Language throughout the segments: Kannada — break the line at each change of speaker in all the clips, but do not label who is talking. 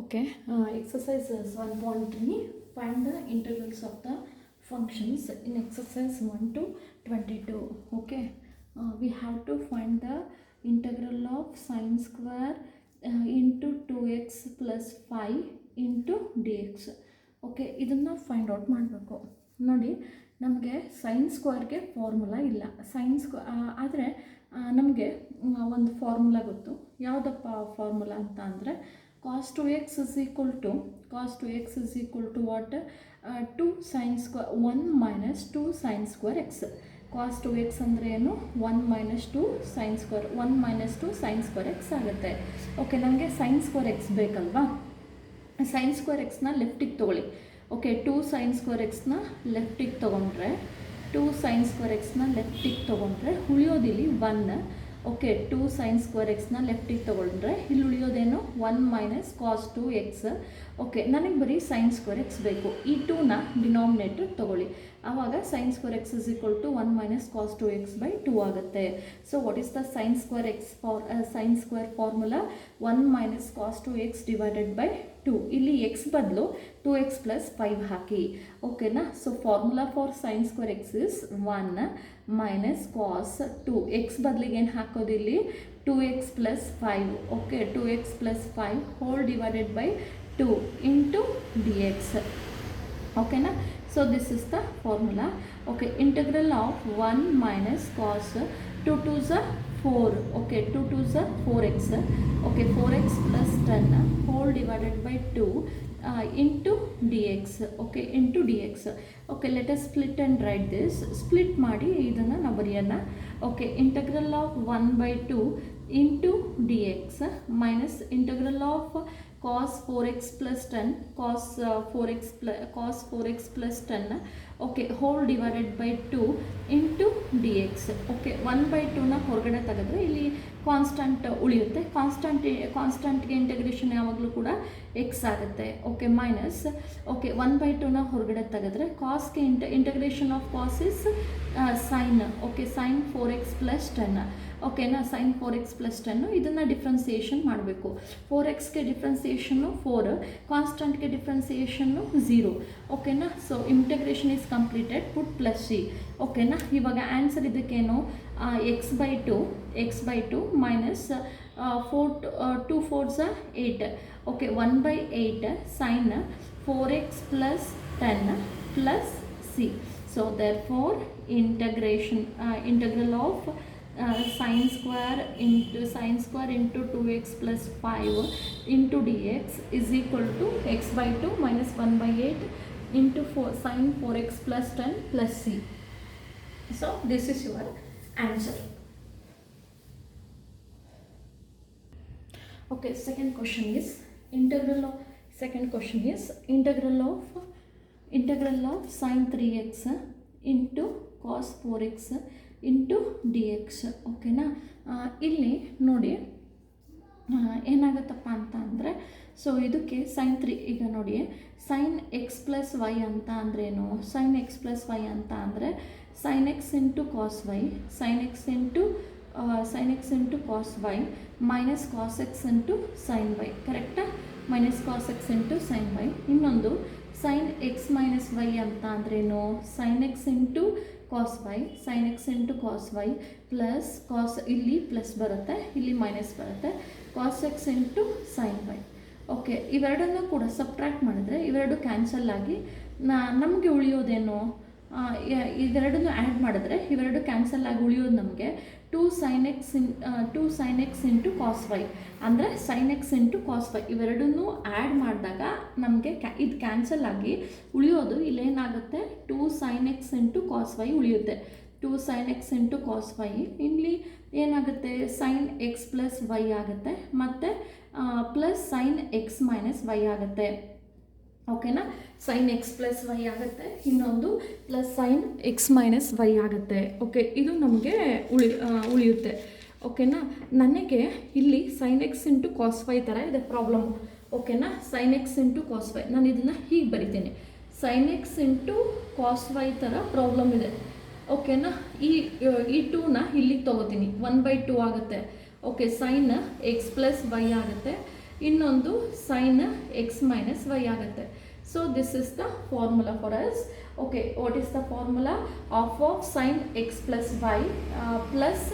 Okay, exercise 1.3, find the integrals of the functions in exercise 1 to 22. Okay, we have to find the integral of sine square into 2x plus 5 into dx. Okay ಇದನ್ನು ಫೈಂಡ್ ಔಟ್ ಮಾಡಬೇಕು. ನೋಡಿ, ನಮಗೆ ಸೈನ್ ಸ್ಕ್ವೇರ್ಗೆ ಫಾರ್ಮುಲಾ ಇಲ್ಲ. ಆದರೆ ನಮಗೆ ಒಂದು ಫಾರ್ಮುಲಾ ಗೊತ್ತು. ಯಾವುದಪ್ಪ ಫಾರ್ಮುಲಾ ಅಂತ ಅಂದರೆ cos 2x is equal to what? 2 sin square 1 minus 2 sin square x. cos 2x ಅಂದರೆ ಏನು? 1 minus 2 sin square 1 minus 2 sin square x ಆಗುತ್ತೆ. ಓಕೆ, ನಮಗೆ sin square x ಬೇಕಲ್ವಾ? sin square xನ ಲೆಫ್ಟಿಗೆ ತೊಗೊಳ್ಳಿ. ಓಕೆ, 2 sin square xನ ಲೆಫ್ಟಿಗೆ ತೊಗೊಂಡ್ರೆ 2 sin square xನ ಲೆಫ್ಟಿಗೆ ತೊಗೊಂಡ್ರೆ ಉಳಿಯೋದಿಲ್ಲಿ 1. ಓಕೆ, 2 sin square xನ ಲೆಫ್ಟಿಗೆ ತೊಗೊಂಡ್ರೆ ಇಲ್ಲಿ ಉಳಿಯೋದೇನು? 1 minus cos 2x. ಓಕೆ, ನನಗೆ ಬರೀ sin square x ಬೇಕು. ಈ 2ನ ಡಿನಾಮಿನೇಟರ್ ತೊಗೊಳ್ಳಿ. ಆವಾಗ sin square x is equal to 1 minus cos 2x by 2 ಆಗುತ್ತೆ. So what is the sin square formula? 1 minus cos 2x divided by 2. ಇಲ್ಲಿ x ಬದಲು 2x plus 5 ಹಾಕಿ. ಓಕೆನಾ? So formula for sin square x is 1 minus cos 2. x ಬದಲಿಗೆ ಏನು ಹಾಕೋದಿಲ್ಲಿ? 2x plus 5. Okay, 2x plus 5 whole divided by 2 into dx. ಓಕೆನಾ? So this is the formula. Okay, integral of 1 minus cos 2 to the 4. Okay, 2 to the 4x. Okay, 4x plus 10 whole divided by 2 into dx. Okay, into dx. Okay, let us split and write this. Split ಮಾಡಿ ಇದನ್ನು ನಾವು ಬರೆಯೋಣ. Okay, integral of 1 by 2 into dx minus integral of cos 4x plus 10 cos 4x plus 10. Okay, whole divided by 2 into d x. Okay, 1 by 2ನ ಹೊರಗಡೆ ತೆಗೆದ್ರೆ ಇಲ್ಲಿ ಕಾನ್ಸ್ಟಂಟ್ ಉಳಿಯುತ್ತೆ. ಕಾನ್ಸ್ಟಂಟ್ಗೆ ಇಂಟಗ್ರೇಷನ್ ಯಾವಾಗಲೂ ಕೂಡ ಎಕ್ಸ್ ಆಗುತ್ತೆ. Okay, minus. ಓಕೆ, 1 by 2ನ ಹೊರಗಡೆ ತೆಗೆದ್ರೆ ಕಾಸ್ಗೆ integration of cos is sine. Okay, sine 4x plus 10. ಓಕೆನಾ? Sine 4x plus 10. ಇದನ್ನು ಡಿಫ್ರೆನ್ಸಿಯೇಷನ್ ಮಾಡಬೇಕು. 4xಗೆ ಡಿಫ್ರೆನ್ಸಿಯೇಷನ್ನು 4, ಕಾನ್ಸ್ಟಂಟ್ಗೆ ಡಿಫ್ರೆನ್ಸಿಯೇಷನ್ನು 0. ಓಕೆನಾ? So integration is completed. Put plus C. ಓಕೆನಾ? ಇವಾಗ ಆನ್ಸರ್ ಇದಕ್ಕೇನು? x by 2 minus 2 4s 8. Okay, 1 by 8 sine 4x plus 10 plus c. So therefore integral of sin square into 2x plus 5 into dx is equal to x by 2 minus 1 by 8 into 4 sin 4x plus 10 plus c. So this is your answer. Okay, second question is integral of sin 3x into cos 4x into d x. ಓಕೆನಾ? ಇಲ್ಲಿ ನೋಡಿ ಏನಾಗುತ್ತಪ್ಪ ಅಂತ ಅಂದರೆ, ಸೊ ಇದಕ್ಕೆ ಸೈನ್ 3. ಈಗ ನೋಡಿ, ಸೈನ್ ಎಕ್ಸ್ ಪ್ಲಸ್ ವೈ ಅಂತ ಅಂದ್ರೇನು? ಸೈನ್ ಎಕ್ಸ್ ಪ್ಲಸ್ ವೈ ಅಂತ ಅಂದರೆ sign x into cos y, sin x into cos y minus cos x into sign y. ಕರೆಕ್ಟಾ? Minus cos x into sign y. ಇನ್ನೊಂದು ಸೈನ್ ಎಕ್ಸ್ ಮೈನಸ್ ವೈ ಅಂತ ಅಂದ್ರೇನು? Sin x into cos y, sin x into cos y plus cos, ಇಲ್ಲಿ ಪ್ಲಸ್ ಬರುತ್ತೆ, ಇಲ್ಲಿ ಮೈನಸ್ ಬರುತ್ತೆ, cos x into sign y. Okay, ಇವೆರಡನ್ನು ಕೂಡ ಸಬ್ಟ್ರ್ಯಾಕ್ಟ್ ಮಾಡಿದ್ರೆ ಇವೆರಡು ಕ್ಯಾನ್ಸಲ್ ಆಗಿ ನಮಗೆ ಉಳಿಯೋದೇನು? ಇವೆರಡನ್ನು ಆ್ಯಡ್ ಮಾಡಿದ್ರೆ ಇವೆರಡು ಕ್ಯಾನ್ಸಲ್ ಆಗಿ ಉಳಿಯೋದು ನಮಗೆ 2 sin x into cos y. ಅಂದರೆ sign x into cos y ಇವೆರಡನ್ನೂ ಆ್ಯಡ್ ಮಾಡಿದಾಗ ನಮಗೆ ಇದು ಕ್ಯಾನ್ಸಲ್ ಆಗಿ ಉಳಿಯೋದು ಇಲ್ಲೇನಾಗುತ್ತೆ? 2 sin x into cos y ಉಳಿಯುತ್ತೆ. 2 sin x into cos y ಇಲ್ಲಿ ಏನಾಗುತ್ತೆ? ಸೈನ್ ಎಕ್ಸ್ ಪ್ಲಸ್ ವೈ ಆಗುತ್ತೆ, ಮತ್ತು plus sign x minus y ಆಗುತ್ತೆ. ಓಕೆನಾ? ಸೈನ್ ಎಕ್ಸ್ ಪ್ಲಸ್ ವೈ ಆಗುತ್ತೆ, ಇನ್ನೊಂದು plus sign x minus y ಆಗುತ್ತೆ. ಓಕೆ, ಇದು ನಮಗೆ ಉಳಿಯುತ್ತೆ. ಓಕೆನಾ? ನನಗೆ ಇಲ್ಲಿ sign x into cos y ಥರ ಇದೆ ಪ್ರಾಬ್ಲಮ್. ಓಕೆನಾ? Sign x into cos y, ನಾನು ಇದನ್ನು ಹೀಗೆ ಬರಿತೀನಿ. Sine x into cos y ಥರ ಪ್ರಾಬ್ಲಮ್ ಇದೆ. ಓಕೆನಾ? ಈ 2ನ ಇಲ್ಲಿಗೆ ತೊಗೋತೀನಿ, 1 by 2 ಆಗುತ್ತೆ. Okay, sign x plus y ಆಗುತ್ತೆ. ಇನ್ನೊಂದು ಸೈನ್ ಎಕ್ಸ್ ಮೈನಸ್ ವೈ ಆಗುತ್ತೆ. So this is the formula for us. Okay, what is the formula? Of sine x plus y plus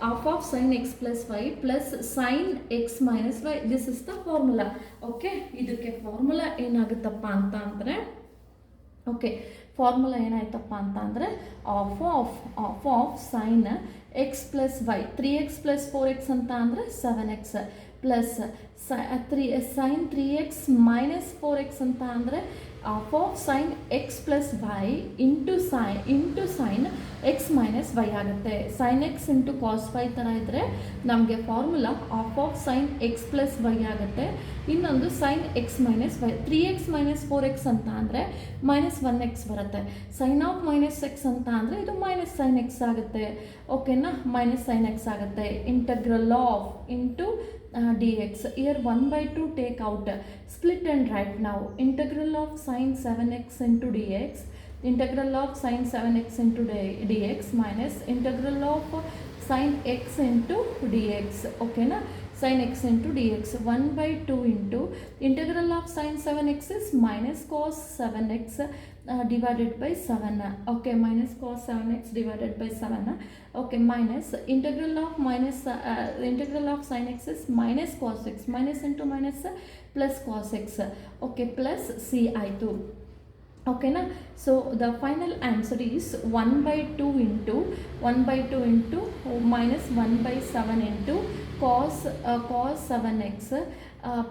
half sign x plus y plus sign x minus y. This is the formula. Okay, ಇದಕ್ಕೆ ಫಾರ್ಮುಲಾ ಏನಾಗುತ್ತಪ್ಪ ಅಂತ ಅಂದರೆ, ಓಕೆ, ಫಾರ್ಮುಲಾ ಏನಾಯ್ತಪ್ಪ ಅಂತ ಅಂದರೆ of sine x plus y 3x plus 4x ಅಂತ ಅಂದರೆ 7x plus sine 3x minus 4x ಅಂತ ಅಂದರೆ of sine x plus y into sin x minus y ಆಗುತ್ತೆ. Sin x into cos y ಥರ ಇದ್ದರೆ ನಮಗೆ formula of sine x plus y ಆಗುತ್ತೆ. ಇನ್ನೊಂದು sign x minus y 3x minus 4x ಅಂತ ಅಂದರೆ ಮೈನಸ್ 1x ಬರುತ್ತೆ. ಸೈನ್ ಆಫ್ ಮೈನಸ್ ಎಕ್ಸ್ ಅಂತ ಅಂದರೆ ಇದು ಮೈನಸ್ ಸೈನ್ ಎಕ್ಸ್ ಆಗುತ್ತೆ. ಓಕೆನಾ, ಮೈನಸ್ ಸೈನ್ ಎಕ್ಸ್ ಆಗುತ್ತೆ. Integral of into dx. Here 1/2 take out, split and write now. Integral of sin 7x into dx, integral of sin 7x into dx minus integral of sin x into dx. Okay na, sin x into dx 1/2 into integral of sin 7x is minus cos 7x divided by 7. Okay, minus cos 7x divided by 7. Okay, minus integral of sin x is minus cos x, minus into minus plus cos x. Okay, plus c ಆಯಿತು. ಓಕೆನಾ, so the final answer is 1/2 into minus 1/7 into cos 7x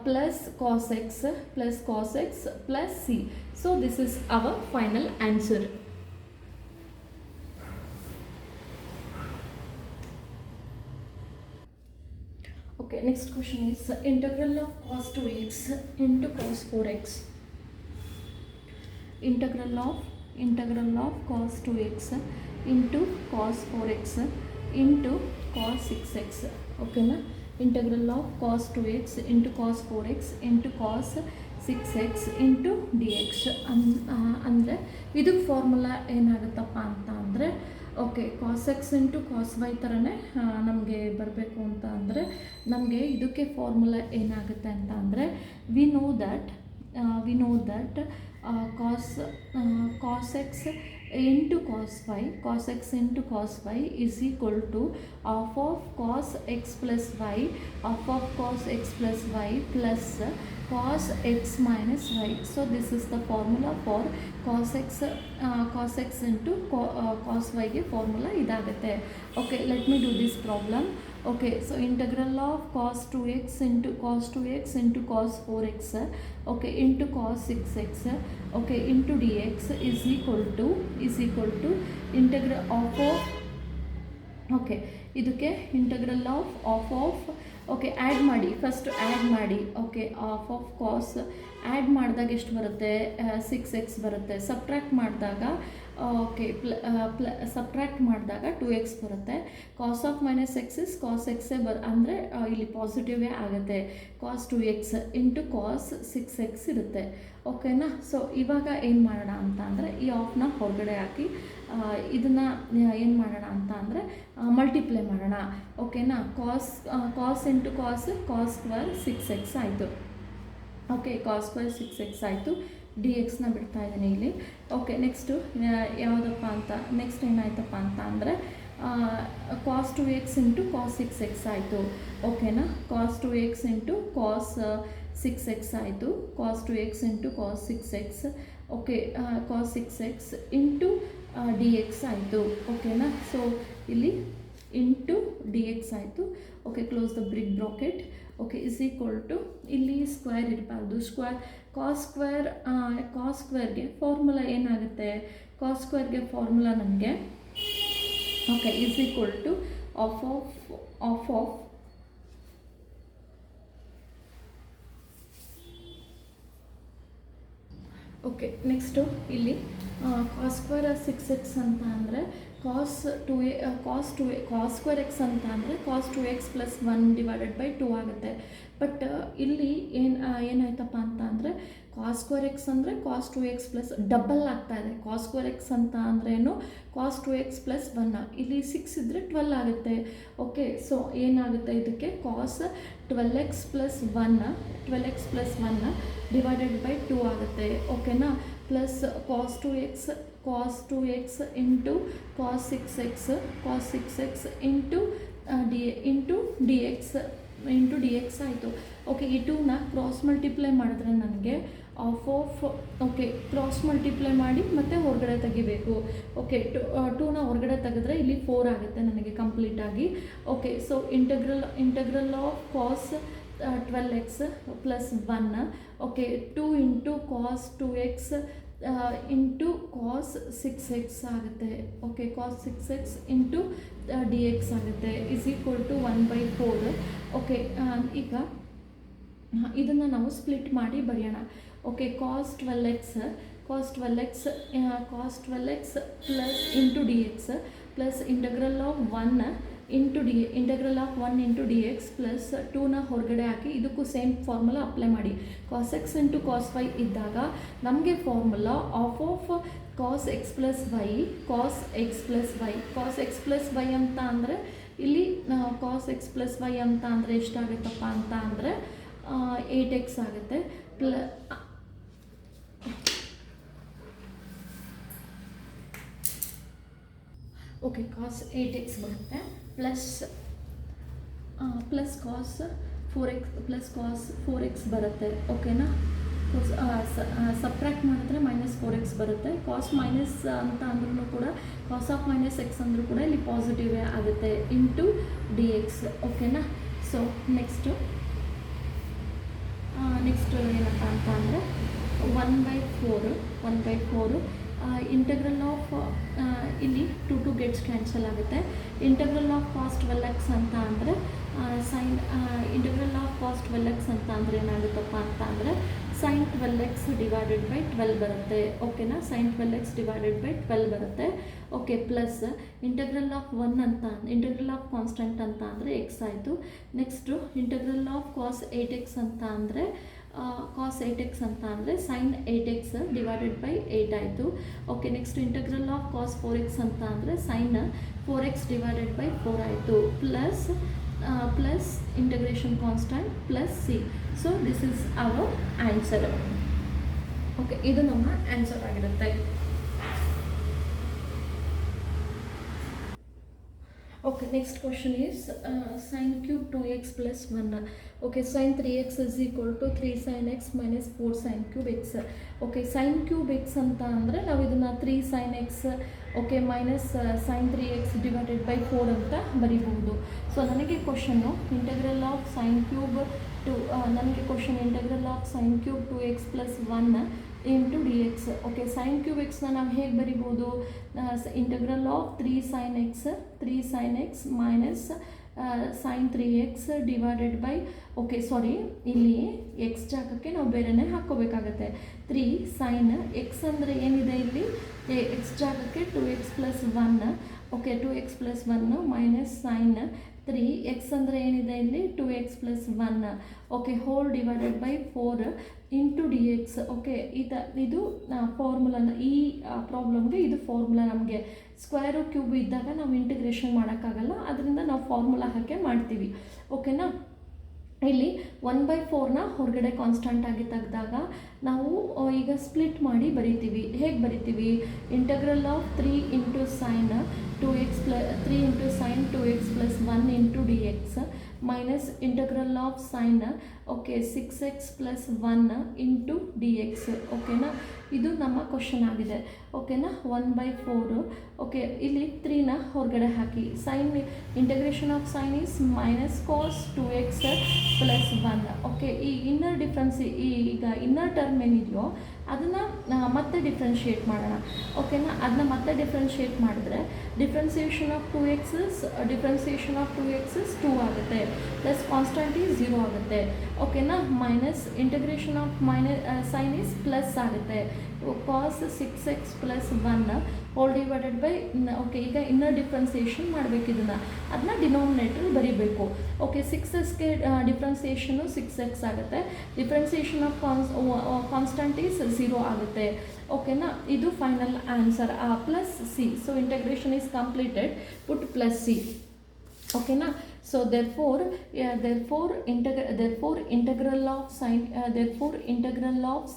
plus cos x plus c. So this is our final answer. Okay, next question is integral of cos 2x into cos 4x. Integral of cos 2x into cos 4x into cos 6x. Okay na, integral of cos 2x into cos 4x into cos 6x into dx. ಅಂದರೆ ಇದು ಫಾರ್ಮುಲಾ ಏನಾಗುತ್ತಪ್ಪ ಅಂತ ಅಂದರೆ, okay, cos x into cos y ಥರನೇ ನಮಗೆ ಬರಬೇಕು ಅಂತ ಅಂದರೆ ನಮಗೆ ಇದಕ್ಕೆ ಫಾರ್ಮುಲಾ ಏನಾಗುತ್ತೆ ಅಂತ ಅಂದರೆ V know that cos x into cos y, cos x into cos y is equal to half of cos x plus y, half of cos x plus y plus cos x minus y. So this is the formula for cos x into cos y ಗೆ ಫಾರ್ಮುಲಾ ಇದಾಗುತ್ತೆ. Okay, let me do this problem. Okay, so integral of cos 2x into cos 4x, okay, into cos 6x, okay, into dx is equal to integral of, okay, ಇದಕ್ಕೆ ಇಂಟಗ್ರಲ್ ಆಫ್ ಓಕೆ ಆ್ಯಡ್ ಮಾಡಿ, ಫಸ್ಟ್ ಆ್ಯಡ್ ಮಾಡಿ. ಓಕೆ, ಆಫ್ ಕಾಸ್ ಆ್ಯಡ್ ಮಾಡಿದಾಗ ಎಷ್ಟು ಬರುತ್ತೆ? 6x ಬರುತ್ತೆ. ಸಬ್ಟ್ರ್ಯಾಕ್ಟ್ ಮಾಡಿದಾಗ ಓಕೆ ಸಬ್ಟ್ರ್ಯಾಕ್ಟ್ ಮಾಡಿದಾಗ 2x ಬರುತ್ತೆ. ಕಾಸ್ ಆಫ್ ಮೈನಸ್ ಎಕ್ಸ್ ಇಸ್ ಕಾಸ್ ಎಕ್ಸೇ ಅಂದರೆ ಇಲ್ಲಿ ಪಾಸಿಟಿವೇ ಆಗುತ್ತೆ. ಕಾಸ್ 2x ಇಂಟು ಕಾಸ್ 6x ಇರುತ್ತೆ. ಓಕೆನಾ, ಸೊ ಇವಾಗ ಏನು ಮಾಡೋಣ ಅಂತ ಅಂದರೆ ಈ ಆಫ್ನ ಹೊರಗಡೆ ಹಾಕಿ ಇದನ್ನು ಏನು ಮಾಡೋಣ ಅಂತ ಅಂದರೆ ಮಲ್ಟಿಪ್ಲೈ ಮಾಡೋಣ. ಓಕೆನಾ, ಕಾಸ್ ಇಂಟು ಕಾಸ್ ಸ್ಕ್ವೇರ್ 6x ಆಯಿತು. ಓಕೆ, ಕಾಸ್ ಸ್ಕ್ವೇರ್ 6x ಆಯಿತು. ಡಿ ಎಕ್ಸ್ನ ಬಿಡ್ತಾ ಇದ್ದೀನಿ ಇಲ್ಲಿ. ಓಕೆ, ನೆಕ್ಸ್ಟು ಯಾವುದಪ್ಪ ಅಂತ ನೆಕ್ಸ್ಟ್ ಏನಾಯ್ತಪ್ಪ ಅಂತ ಅಂದರೆ ಕಾಸ್ 2x ಇಂಟು ಕಾಸ್ 6x ಆಯಿತು. ಓಕೆನಾ, ಕಾಸ್ 2x ಇಂಟು ಕಾಸ್ 6x ಆಯಿತು. Cos 2x into cos 6x. Okay, cos 6x into d x ಆಯಿತು. ಓಕೆನಾ, ಸೊ ಇಲ್ಲಿ ಇಂಟು ಡಿ ಎಕ್ಸ್ ಆಯಿತು. Okay, close the brick bracket. Okay, is equal to ಇಲ್ಲಿ ಸ್ಕ್ವೇರ್ ಇರಬಾರ್ದು. ಕಾಸ್ ಸ್ಕ್ವೇರ್ಗೆ ಫಾರ್ಮುಲಾ ಏನಾಗುತ್ತೆ? ಕಾಸ್ ಸ್ಕ್ವೇರ್ಗೆ ಫಾರ್ಮುಲಾ ನಮಗೆ okay is equal to of okay, next ಇಲ್ಲಿ ಕಾಸ್ ಸ್ಕ್ವೇರ್ 6x ಅಂತ ಅಂದರೆ ಕಾಸ್ ಸ್ಕ್ವೇರ್ ಎಕ್ಸ್ ಅಂತ ಅಂದರೆ ಕಾಸ್ 2x ಪ್ಲಸ್ 1 ಡಿವೈಡೆಡ್ ಬೈ 2 ಆಗುತ್ತೆ. ಬಟ್ ಇಲ್ಲಿ ಏನಾಯ್ತಪ್ಪ ಅಂತ ಅಂದರೆ ಕಾಸ್ ಸ್ಕ್ವೇರ್ ಎಕ್ಸ್ ಅಂದರೆ ಕಾಸ್ 2x ಪ್ಲಸ್ ಡಬಲ್ ಆಗ್ತಾಯಿದೆ. ಕಾಸ್ ಸ್ಕ್ವೇರ್ ಎಕ್ಸ್ ಅಂತ ಅಂದ್ರೇನು ಕಾಸ್ 2x ಪ್ಲಸ್ 1. ಇಲ್ಲಿ 6 ಇದ್ದರೆ 12 ಆಗುತ್ತೆ. ಓಕೆ, ಸೊ ಏನಾಗುತ್ತೆ ಇದಕ್ಕೆ ಕಾಸ್ 12x ಪ್ಲಸ್ 1 ಡಿವೈಡೆಡ್ ಬೈ 2 ಆಗುತ್ತೆ ಓಕೆನಾ. Plus cos 2x into cos 6x into d x ಆಯಿತು. ಓಕೆ, ಈ 2ನ ಕ್ರಾಸ್ ಮಲ್ಟಿಪ್ಲೈ ಮಾಡಿದ್ರೆ ನನಗೆ ಕ್ರಾಸ್ ಮಲ್ಟಿಪ್ಲೈ ಮಾಡಿ ಮತ್ತು ಹೊರಗಡೆ ತೆಗಿಬೇಕು. ಓಕೆ, 2ನ ಹೊರಗಡೆ ತೆಗೆದ್ರೆ ಇಲ್ಲಿ 4 ಆಗುತ್ತೆ ನನಗೆ ಕಂಪ್ಲೀಟಾಗಿ. Okay, so integral of cos 12x plus 1 okay 2 into cos 2x into cos 6x ಆಗುತ್ತೆ. Okay, cos 6x into d x ಆಗುತ್ತೆ ಇಸ್ ಈಕ್ವಲ್ ಟು 1/4. ಓಕೆ, ಈಗ ಇದನ್ನು ನಾವು ಸ್ಪ್ಲಿಟ್ ಮಾಡಿ ಬರೆಯೋಣ. Okay, cos 12x plus into d x plus integral of 1 into d x plus 2ನ ಹೊರಗಡೆ ಹಾಕಿ ಇದಕ್ಕೂ ಸೇಮ್ ಫಾರ್ಮುಲಾ ಅಪ್ಲೈ ಮಾಡಿ. Cos x into cos y ಇದ್ದಾಗ ನಮಗೆ formula of cos x plus y ಅಂತ ಅಂದರೆ ಇಲ್ಲಿ ಕಾಸ್ x ಪ್ಲಸ್ ವೈ ಅಂತ ಅಂದರೆ ಎಷ್ಟಾಗುತ್ತಪ್ಪ ಅಂತ ಅಂದರೆ 8x ಆಗುತ್ತೆ. ಓಕೆ, ಕಾಸ್ 8x ಬರುತ್ತೆ ಪ್ಲಸ್ ಕಾಸ್ 4x ಬರುತ್ತೆ ಓಕೆನಾ. ಸಬ್ಟ್ರ್ಯಾಕ್ಟ್ ಮಾಡಿದ್ರೆ -4x ಬರುತ್ತೆ. ಕಾಸ್ ಮೈನಸ್ ಅಂತ ಅಂದ್ರೂ ಕೂಡ ಕಾಸ್ ಆಫ್ -x ಅಂದರೂ ಕೂಡ ಇಲ್ಲಿ ಪಾಸಿಟಿವೇ ಆಗುತ್ತೆ ಇಂಟು ಡಿ ಎಕ್ಸ್ ಓಕೆನಾ. ಸೊ ನೆಕ್ಸ್ಟು ಏನಪ್ಪ ಅಂತ ಅಂದರೆ 1/4 ಇಂಟಗ್ರಲ್ ಆಫ್ ಇಲ್ಲಿ 2 ಗೆಟ್ಸ್ ಕ್ಯಾನ್ಸಲ್ ಆಗುತ್ತೆ. ಇಂಟಗ್ರಲ್ ಆಫ್ ಕಾಸ್ 12x ಅಂತ ಅಂದರೆ ಇಂಟಗ್ರಲ್ ಆಫ್ ಕಾಸ್ 12x ಅಂತ ಅಂದರೆ ಏನಾಗುತ್ತಪ್ಪ ಅಂತ ಅಂದರೆ sin 12x ಡಿವೈಡೆಡ್ ಬೈ 12 ಬರುತ್ತೆ ಓಕೆನಾ. sin 12x ಡಿವೈಡೆಡ್ ಬೈ 12 ಬರುತ್ತೆ. Okay, plus integral of integral of constant ಅಂತ ಅಂದರೆ x ಆಯಿತು. Next integral of cos 8x ಅಂತ ಅಂದರೆ sin 8x ಡಿವೈಡೆಡ್ ಬೈ 8 ಆಯಿತು. Okay, next integral of cos 4x ಅಂತ ಅಂದರೆ sin 4x ಡಿವೈಡೆಡ್ ಬೈ 4 ಆಯಿತು. Plus integration constant plus C. So this is our answer. Okay, ಇದು ನಮ್ಮ ಆನ್ಸರ್ ಆಗಿರುತ್ತೆ. Okay, next question is sin cube 2x plus 1. Okay, sin 3x is equal to 3 sin x minus 4 sin cube x. Okay, sin cube x ಅಂತ ಅಂದರೆ ನಾವು ಇದನ್ನು 3 sin x okay minus sin 3x divided by 4 ಅಂತ ಬರೀಬಹುದು. ಸೊ ನನಗೆ question integral of sin cube integral of sin cube 2x plus 1 into d x. Okay, sin cube ಎಕ್ಸ್ನ ನಾವು ಹೇಗೆ ಬರಿಬೋದು? Integral of 3 sin x minus sin 3x divided by ಇಲ್ಲಿ ಎಕ್ಸ್ ಜಾಗಕ್ಕೆ ನಾವು ಬೇರೆನೇ ಹಾಕ್ಕೋಬೇಕಾಗತ್ತೆ. 3 sin x ಅಂದರೆ ಏನಿದೆ ಇಲ್ಲಿ ಎಕ್ಸ್ ಜಾಗಕ್ಕೆ 2x plus 1 okay 2x plus 1 minus sin 3x ಅಂದರೆ ಏನಿದೆ ಇಲ್ಲಿ 2x plus 1 okay whole divided by 4 into d x. Okay, ಇದು ಫಾರ್ಮುಲಾನ ಈ ಪ್ರಾಬ್ಲಮ್ಗೆ ಇದು ಫಾರ್ಮುಲಾ. ನಮಗೆ ಸ್ಕ್ವೇರು ಕ್ಯೂಬ್ ಇದ್ದಾಗ ನಾವು ಇಂಟಿಗ್ರೇಷನ್ ಮಾಡೋಕ್ಕಾಗಲ್ಲ, ಅದರಿಂದ ನಾವು ಫಾರ್ಮುಲಾ ಹಾಕಿ ಮಾಡ್ತೀವಿ ಓಕೆನಾ. ಇಲ್ಲಿ 1/4ನ ಹೊರಗಡೆ ಕಾನ್ಸ್ಟೆಂಟ್ ಆಗಿ ತೆಗೆದಾಗ ನಾವು ಈಗ ಸ್ಪ್ಲಿಟ್ ಮಾಡಿ ಬರಿತೀವಿ. ಹೇಗೆ ಬರಿತೀವಿ? Integral of 3 into sin 2x plus 1 into d x minus integral of sin 6x plus 1 into d x ಓಕೆನಾ. ಇದು ನಮ್ಮ ಕ್ವಶನ್ ಆಗಿದೆ ಓಕೆನಾ. 1/4 ಓಕೆ, ಇಲ್ಲಿ 3ನ ಹೊರಗಡೆ ಹಾಕಿ integration of sin is minus cos 2x plus 1 okay. ಈ ಇನ್ನರ್ ಡಿಫ್ರೆನ್ಸ್ ಈಗ ಇನ್ನರ್ ಟರ್ಮ್ ಏನಿದೆಯೋ ಅದನ್ನು ಮತ್ತೆ ಡಿಫ್ರೆನ್ಷಿಯೇಟ್ ಮಾಡೋಣ ಓಕೆನಾ. ಅದನ್ನ ಮತ್ತೆ ಡಿಫ್ರೆನ್ಷಿಯೇಟ್ ಮಾಡಿದ್ರೆ ಡಿಫ್ರೆನ್ಸಿಯೇಷನ್ ಆಫ್ 2x ಇಸ್ 2 ಆಗುತ್ತೆ ಪ್ಲಸ್ ಕಾನ್ಸ್ಟೆಂಟ್ ಈಸ್ 0 ಆಗುತ್ತೆ ಓಕೆನಾ. Minus integration of sin is plus ಆಗುತ್ತೆ ಕಾಸ್ 6x plus 1 whole divided bye okay. ಈಗ ಇನ್ನರ್ ಡಿಫ್ರೆನ್ಸಿಯೇಷನ್ ಮಾಡಬೇಕು, ಅದನ್ನ ಡಿನೋಮಿನೇಟರ್ ಬರೀಬೇಕು ಓಕೆ. 6xಗೆ ಡಿಫ್ರೆನ್ಸಿಯೇಷನು 6x ಆಗುತ್ತೆ. ಡಿಫ್ರೆನ್ಸಿಯೇಷನ್ ಆಫ್ ಕಾನ್ಸ್ಟೆಂಟ್ ಈಸ್ 0 ಆಗುತ್ತೆ ಓಕೆನಾ. ಇದು final answer plus C. So integration is completed, put plus C ಓಕೆನಾ. So therefore, therefore integral of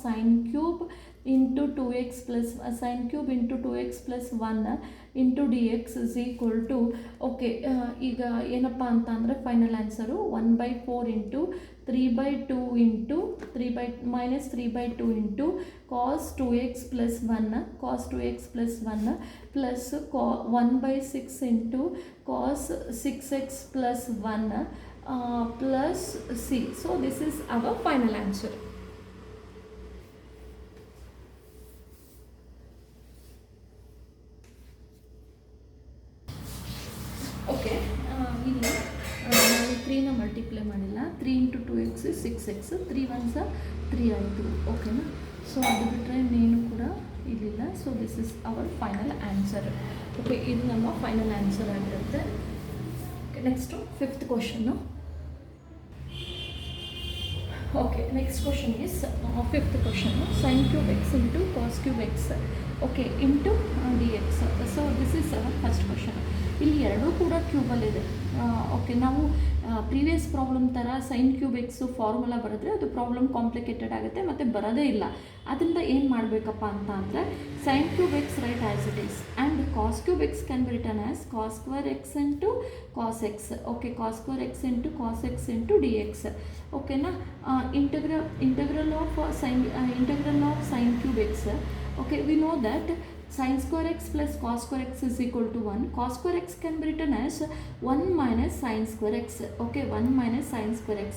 sine cube into 2x plus sine cube into 2x plus 1 into dx is equal to okay ಈಗ ಏನಪ್ಪ ಅಂತ ಅಂದರೆ final answer 1/4 into 3/2 into 3/2 into cos 2x plus 1 plus 1/6 into cos 6x plus 1 plus c. So this is our final answer. Okay ಇಲ್ಲಿ ನಾವು 3ನ ಮಲ್ಟಿಪ್ಲೈ ಮಾಡಿಲ್ಲ. 3 ಇಂಟು 2x 6x, 3 1s 3 ಆಯಿತು. ಓಕೆನಾ? ಸೊ ಅದು ಬಿಟ್ಟರೆ ಇನ್ನೇನು ಕೂಡ ಇಲ್ಲಿಲ್ಲ. So this is hour final answer. Okay, ಇದು ನಮ್ಮ ಫೈನಲ್ ಆನ್ಸರ್ ಆಗಿರುತ್ತೆ. Next 5th question. Okay, next question is 5th question sin cube x into cos cube x okay into dx. So this is our first question. ಇಲ್ಲಿ ಎರಡೂ ಕೂಡ ಕ್ಯೂಬಲ್ಲಿದೆ. ಓಕೆ, ನಾವು ಪ್ರೀವಿಯಸ್ ಪ್ರಾಬ್ಲಮ್ ಥರ ಸೈನ್ ಕ್ಯೂಬ್ ಎಕ್ಸು ಫಾರ್ಮುಲಾ ಬರೆದ್ರೆ ಅದು ಪ್ರಾಬ್ಲಮ್ ಕಾಂಪ್ಲಿಕೇಟೆಡ್ ಆಗುತ್ತೆ ಮತ್ತು ಬರೋದೇ ಇಲ್ಲ. ಅದರಿಂದ ಏನು ಮಾಡಬೇಕಪ್ಪ ಅಂತ ಅಂದರೆ sin cube x write as it is and cos cube x can be written as cos square x into cos x. Okay, cos square x into cos x into d x. ಓಕೆನಾ? Integral of sin cube x. Okay, we know that sin square x plus cos square x is equal to 1. Cos square x can be written as 1 minus sin square x. Okay, 1 minus sin square x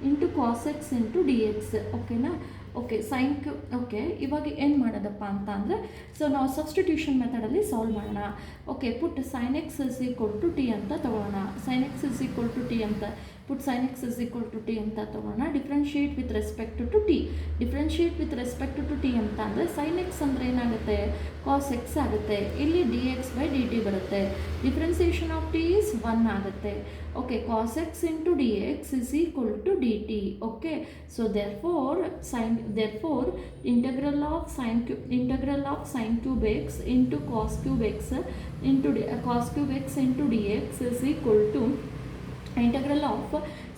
into cos x into dx. Okay na? Okay, sin cube. Okay, ಇವಾಗ ಏನು ಮಾಡೋದಪ್ಪ ಅಂತ ಅಂದರೆ ಸೊ ನಾವು ಸಬ್ಸ್ಟಿಟ್ಯೂಷನ್ ಮೆಥಡಲ್ಲಿ ಸಾಲ್ವ್ ಮಾಡೋಣ. Okay, put sin x is equal to t ಅಂತ ತೊಗೊಳ್ಳೋಣ. Sin x is equal to t ಅಂತ put sin x is equal to t ಅಂತ ತೊಗೊಳ್ಳೋಣ. Differentiate with respect to t. Differentiate with respect to t ಅಂತ ಅಂದರೆ ಸೈನ್ ಎಕ್ಸ್ ಅಂದರೆ ಏನಾಗುತ್ತೆ? ಕಾಸ್ ಎಕ್ಸ್ ಆಗುತ್ತೆ. ಇಲ್ಲಿ d x by d t ಬರುತ್ತೆ. ಡಿಫ್ರೆನ್ಸಿಯೇಷನ್ ಆಫ್ ಟಿ ಈಸ್ 1 ಆಗುತ್ತೆ. Okay, cos x into d x is equal to d t. Okay, so therefore integral of sin cube x into cos cube x into cos cube x into dx is equal to integral of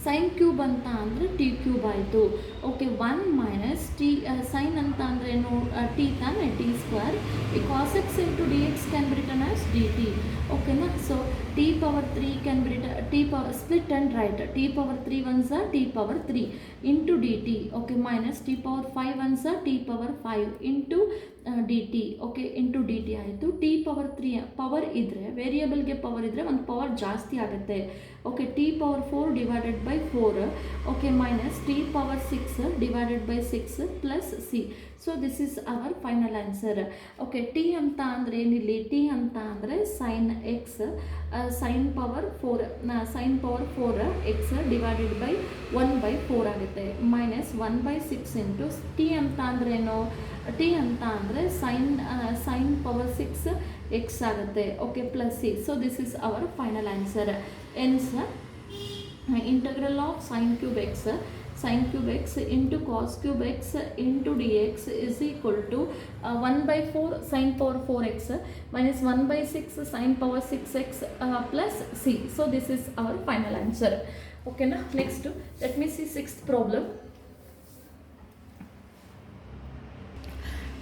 sin cube ಅಂತ ಅಂದರೆ ಟಿ ಕ್ಯೂಬ್ ಆಯಿತು. ಓಕೆ, 1 ಮೈನಸ್ ಟಿ ಸೈನ್ ಅಂತ ಅಂದರೆ ಏನು? ಟಿ ತಾನೆ, ಟಿ ಸ್ಕ್ವೇರ್. ಈ cos x into d x can be written as d t. ಓಕೆನಾ? So t power 3 can be written t power split and write. T power 3 1s t power 3 into d t. Okay, minus t power 5 1s t power 5 into d t. Okay, into d T ಆಯಿತು. ಟಿ ಪವರ್ 3 ಪವರ್ ಇದ್ದರೆ, ವೇರಿಯಬಲ್ಗೆ ಪವರ್ ಇದ್ದರೆ ಒಂದು ಪವರ್ ಜಾಸ್ತಿ ಆಗುತ್ತೆ. Okay, t power 4 divided by 4. Okay, minus t power 6 divided by 6 plus C. So this is our final answer. Okay, t ಅಂತ ಅಂದರೆ ಏನಿಲ್ಲಿ? ಟಿ ಅಂತ ಅಂದರೆ sign x sine power 4 x divided by 1/4 ಆಗುತ್ತೆ. ಮೈನಸ್ 1/6 ಇಂಟು ಟಿ ಅಂತ ಅಂದರೆ ಏನು? ಟಿ ಅಂತ ಅಂದರೆ ಸೈನ್ ಪವರ್ 6 ಎಕ್ಸ್ ಆಗುತ್ತೆ. Okay, plus C. So this is our final answer. ಎನ್ಸ್ integral of sin cube x into cos cube x into dx is equal to 1/4 sin power 4x minus 1/6 sin power 6x plus c. So this is our final answer. Okay na? Next, let me see 6th problem.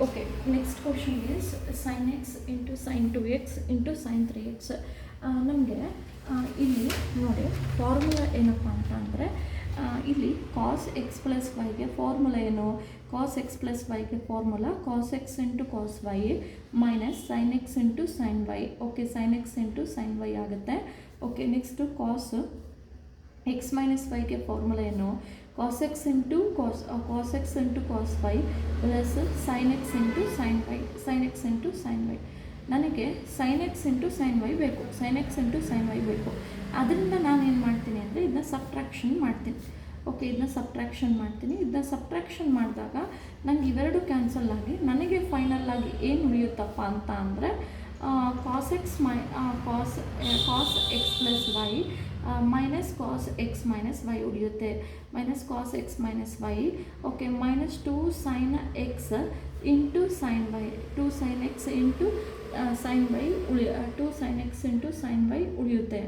Okay, next question is sin x into sin 2x into sin 3x. ನಮಗೆ ಇಲ್ಲಿ ನೋಡಿ ಫಾರ್ಮುಲಾ ಏನಪ್ಪ ಅಂತ ಅಂದರೆ ಇಲ್ಲಿ ಕಾಸ್ ಎಕ್ಸ್ ಪ್ಲಸ್ ವೈಗೆ ಫಾರ್ಮುಲಾ ಏನು? ಕಾಸ್ ಎಕ್ಸ್ ಪ್ಲಸ್ ವೈಗೆ formula cos x into cos y minus sin x into sign y. Okay, sign x into sign y ಆಗುತ್ತೆ. Okay, next cos x minus ವೈಗೆ ಫಾರ್ಮುಲಾ ಏನು? Cos x into cos x into cos y plus sign x into sign y. Sin x into sign y. ನನಗೆ sin x into sign y ಬೇಕು. Sin x into sign y ಬೇಕು. ಅದರಿಂದ ನಾನು ಏನು ಮಾಡ್ತೀನಿ ಅಂದರೆ ಇದನ್ನ ಸಬ್ಟ್ರಾಕ್ಷನ್ ಮಾಡ್ತೀನಿ. ಓಕೆ, ಇದನ್ನ ಸಬ್ಟ್ರಾಕ್ಷನ್ ಮಾಡ್ತೀನಿ. ಇದನ್ನ ಸಬ್ಟ್ರಾಕ್ಷನ್ ಮಾಡಿದಾಗ ನನಗೆ ಇವೆರಡು ಕ್ಯಾನ್ಸಲ್ ಆಗಿ ನನಗೆ ಫೈನಲ್ ಆಗಿ ಏನು ಉಳಿಯುತ್ತಪ್ಪ ಅಂತ ಅಂದರೆ cos x plus y minus cos x minus y ಉಳಿಯುತ್ತೆ. Minus cos x minus y. Okay, minus 2 sin x into sign y. 2 sin x into sign y 2 sin x into sign y ಉಳಿಯುತ್ತೆ.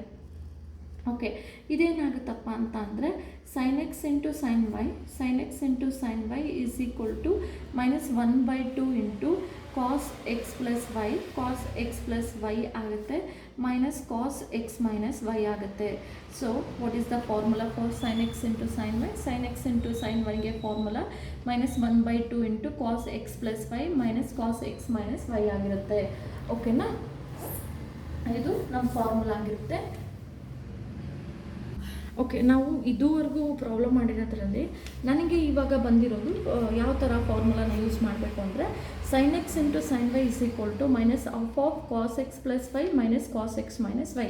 ಓಕೆ, ಇದೇನಾಗುತ್ತಪ್ಪ ಅಂತ ಅಂದರೆ sin x into sign y, sin x into sign y is equal to -1/2 into cos x plus y, cos x plus y ಆಗುತ್ತೆ, minus cos x minus y ಆಗುತ್ತೆ. So what is the formula for sin x into sign y? sin x into sin ವೈಗೆ formula -1/2 into cos x plus y minus cos x minus y ಆಗಿರುತ್ತೆ. ಓಕೆನಾ, ಇದು ನಮ್ಮ ಫಾರ್ಮುಲಾ ಆಗಿರುತ್ತೆ. ಓಕೆ, ನಾವು ಇದುವರೆಗೂ ಪ್ರಾಬ್ಲಮ್ ಮಾಡಿರೋದ್ರಲ್ಲಿ ನನಗೆ ಇವಾಗ ಬಂದಿರೋದು ಯಾವ ಥರ ಫಾರ್ಮುಲಾನ ಯೂಸ್ ಮಾಡಬೇಕು ಅಂದರೆ sin x into sign y is equal to minus half cos x plus y minus cos x minus y.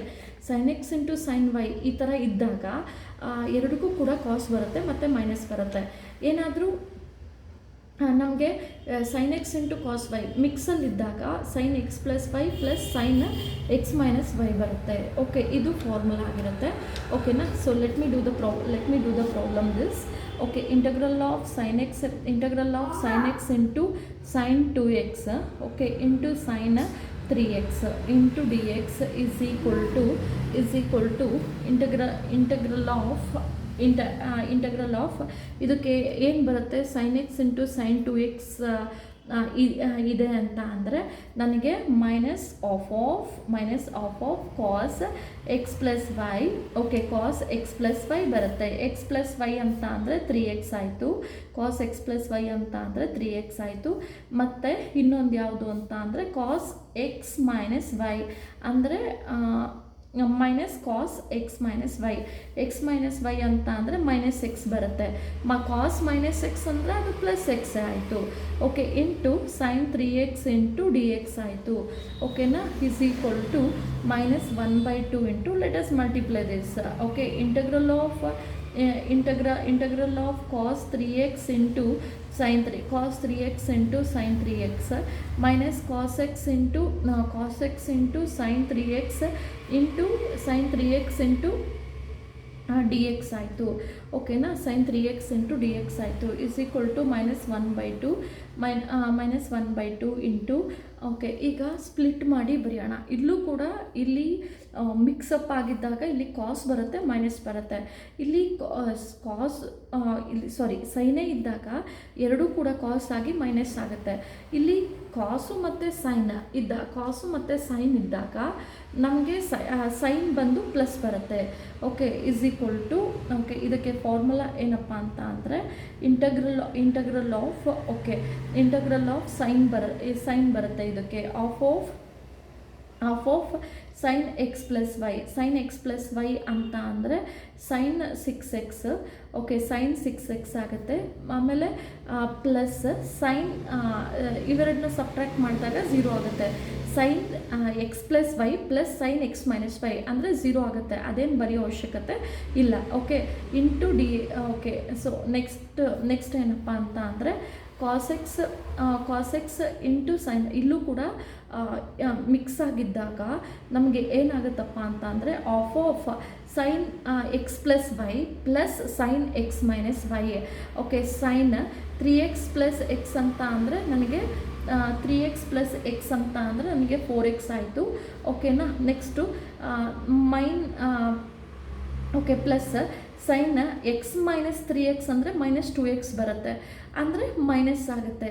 sin x into sign y ಈ ಥರ ಇದ್ದಾಗ ಎರಡಕ್ಕೂ ಕೂಡ ಕಾಸ್ ಬರುತ್ತೆ ಮತ್ತು ಮೈನಸ್ ಬರುತ್ತೆ. ಏನಾದರೂ ನಮಗೆ sin x into cos y ಮಿಕ್ಸಲ್ಲಿದ್ದಾಗ sin x plus y plus sin x minus y ಬರುತ್ತೆ. ಓಕೆ, ಇದು ಫಾರ್ಮುಲಾ ಆಗಿರುತ್ತೆ. ಓಕೆನಾ, so let me do the problem this. Okay, integral of sin x into sin 2x okay into sin 3x into dx is equal to integral of ಇದಕ್ಕೆ ಏನು ಬರುತ್ತೆ, sin x into sin 2x ಇದೆ ಅಂತ ಅಂದರೆ ನನಗೆ minus half cos x plus y. Okay, cos x plus y ಬರುತ್ತೆ. ಎಕ್ಸ್ ಪ್ಲಸ್ ವೈ ಅಂತ ಅಂದರೆ 3x ಆಯಿತು, ಕಾಸ್ ಎಕ್ಸ್ ಪ್ಲಸ್ ವೈ ಅಂತ ಅಂದರೆ 3x ಆಯಿತು. ಮತ್ತು ಇನ್ನೊಂದು ಯಾವುದು ಅಂತ ಅಂದರೆ ಕಾಸ್ ಎಕ್ಸ್ ಮೈನಸ್ ವೈ ಅಂದರೆ minus cos x minus y. X minus y ಅಂತ ಅಂದರೆ ಮೈನಸ್ ಎಕ್ಸ್ ಬರುತ್ತೆ. ಕಾಸ್ ಮೈನಸ್ ಎಕ್ಸ್ ಅಂದರೆ ಅದು ಪ್ಲಸ್ ಎಕ್ಸ್ ಆಯಿತು. Okay, into sin 3x into dx ಆಯಿತು. ಓಕೆನಾ, is equal to -1/2 into let us multiply this. Okay, integral of cos 3x into sin 3 cos 3x into sin 3x minus cos x into sin 3x into sin 3x into dx ಆಯಿತು. ಓಕೆನಾ, sin 3x ಇಂಟು dx ಆಯಿತು is equal to -1/2 into. Okay, ಈಗ ಸ್ಪ್ಲಿಟ್ ಮಾಡಿ ಬರೆಯೋಣ. ಇಲ್ಲೂ ಕೂಡ ಇಲ್ಲಿ ಮಿಕ್ಸಪ್ ಆಗಿದ್ದಾಗ ಇಲ್ಲಿ ಕಾಸ್ ಬರುತ್ತೆ, ಮೈನಸ್ ಬರುತ್ತೆ. ಇಲ್ಲಿ ಸೈನೇ ಇದ್ದಾಗ ಎರಡೂ ಕೂಡ ಕಾಸ್ ಆಗಿ ಮೈನಸ್ ಆಗುತ್ತೆ. ಇಲ್ಲಿ ಕಾಸು ಮತ್ತು ಸೈನ್ ಇದ್ದಾಗ ನಮಗೆ ಸೈನ್ ಬಂದು ಪ್ಲಸ್ ಬರುತ್ತೆ. Okay, is equal to okay ಇದಕ್ಕೆ ಫಾರ್ಮುಲಾ ಏನಪ್ಪ ಅಂತ ಅಂದರೆ ಇಂಟಗ್ರಲ್ ಆಫ್ ಸೈನ್ ಬರುತ್ತೆ. ಇದಕ್ಕೆ half sin x plus y ಅಂತ ಅಂದರೆ sin 6x. Okay, sin 6x ಆಗುತ್ತೆ. ಆಮೇಲೆ ಪ್ಲಸ್ ಸೈನ್ ಇವೆರಡನ್ನ ಸಬ್ಟ್ರ್ಯಾಕ್ಟ್ ಮಾಡಿದಾಗ 0 ಆಗುತ್ತೆ. sin x plus y plus sin x minus y ಅಂದರೆ 0 ಆಗುತ್ತೆ. ಅದೇನು ಬರೆಯೋ ಅವಶ್ಯಕತೆ ಇಲ್ಲ. Okay, into okay, so next ಏನಪ್ಪ ಅಂತ ಅಂದರೆ ಕಾಸ್ ಎಕ್ಸ್ ಇಂಟು ಸೈನ್. ಇಲ್ಲೂ ಕೂಡ ಮಿಕ್ಸ್ ಆಗಿದ್ದಾಗ ನಮಗೆ ಏನಾಗುತ್ತಪ್ಪ ಅಂತ ಅಂದರೆ half sin x plus y plus sin x minus y. Okay, sin 3x plus x ಅಂತ ಅಂದರೆ ನನಗೆ 3x ಪ್ಲಸ್ ಎಕ್ಸ್ ಅಂತ ಅಂದರೆ ನನಗೆ 4x ಆಯಿತು. ಓಕೆನಾ, next okay plus sin x minus 3x ಅಂದರೆ ಮೈನಸ್ 2x ಬರುತ್ತೆ, ಅಂದರೆ ಮೈನಸ್ ಆಗುತ್ತೆ.